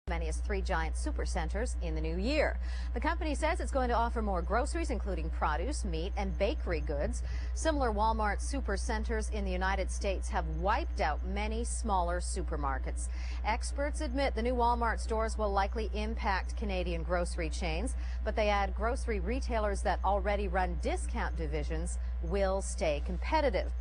many as 3 giant supercentres in the new year. The company says it's going to offer more groceries, including produce, meat, and bakery goods. Similar Walmart supercentres in the United States have wiped out many smaller supermarkets. Experts admit the new Walmart stores will likely impact Canadian grocery chains, but they add grocery retailers that already run discount divisions will stay competitive.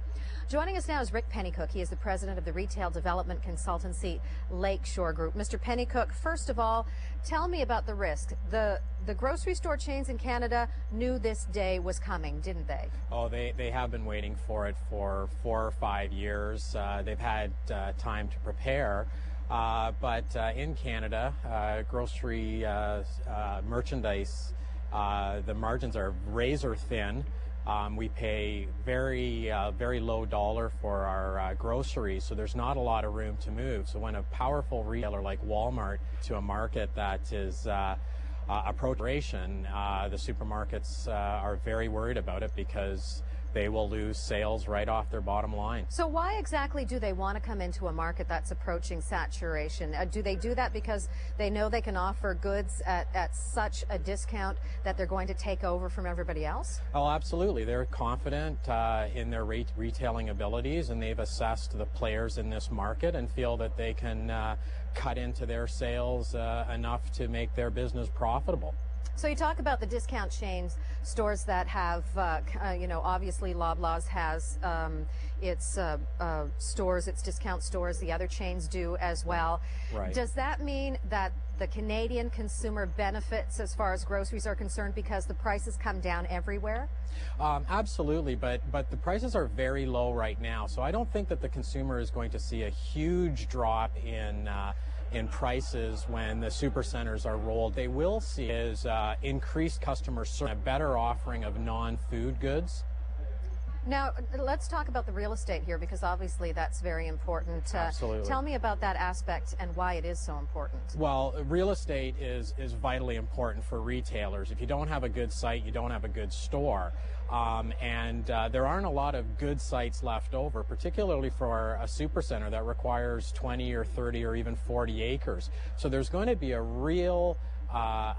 Joining us now is Rick Pennycook. He is the president of the retail development consultancy Lakeshore Group. Mr. Pennycook, first of all, tell me about the risk. The grocery store chains in Canada knew this day was coming, didn't they? Oh, they have been waiting for it for 4 or 5 years. They've had time to prepare. But in Canada, grocery merchandise, the margins are razor thin. We pay very low dollar for our groceries, so there's not a lot of room to move. So when a powerful retailer like Walmart to a market that is approaching, the supermarkets are very worried about it because they will lose sales right off their bottom line. So why exactly do they want to come into a market that's approaching saturation? Do they do that because they know they can offer goods at such a discount that they're going to take over from everybody else? Oh, absolutely. They're confident in their retailing abilities, and they've assessed the players in this market and feel that they can cut into their sales enough to make their business profitable. So you talk about the discount chains, stores that have, obviously Loblaws has its stores, its discount stores. The other chains do as well. Right. Does that mean that the Canadian consumer benefits as far as groceries are concerned because the prices come down everywhere? Absolutely, but the prices are very low right now. So I don't think that the consumer is going to see a huge drop in prices when the supercenters are rolled. They will see is increased customer service, a better offering of non-food goods. Now, let's talk about the real estate here because obviously that's very important. Absolutely. Tell me about that aspect and why it is so important. Well, real estate is vitally important for retailers. If you don't have a good site, you don't have a good store. And there aren't a lot of good sites left over, particularly for a supercenter that requires 20 or 30 or even 40 acres. So there's going to be a real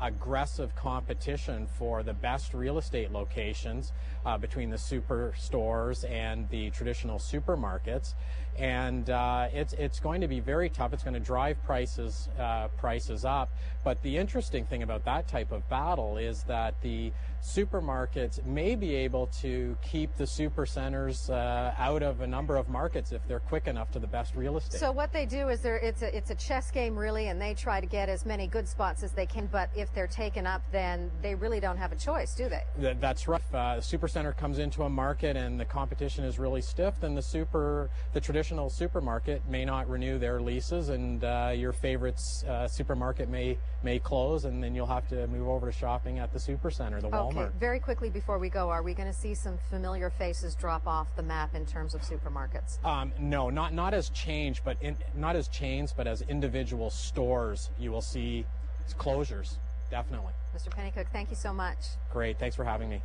aggressive competition for the best real estate locations between the superstores and the traditional supermarkets, and it's going to be very tough. It's going to drive prices up. But the interesting thing about that type of battle is that the supermarkets may be able to keep the supercenters out of a number of markets if they're quick enough to the best real estate. So what they do is it's a chess game really, and they try to get as many good spots as they can. But if they're taken up, then they really don't have a choice, do they? That's right. If a supercenter comes into a market and the competition is really stiff, then the traditional supermarket may not renew their leases, and your favorite supermarket may close, and then you'll have to move over to shopping at the supercenter, the Walmart. Okay. Very quickly before we go, are we going to see some familiar faces drop off the map in terms of supermarkets? No, not as chains, but as individual stores, you will see closures, definitely. Mr. Pennycook, thank you so much. Great. Thanks for having me.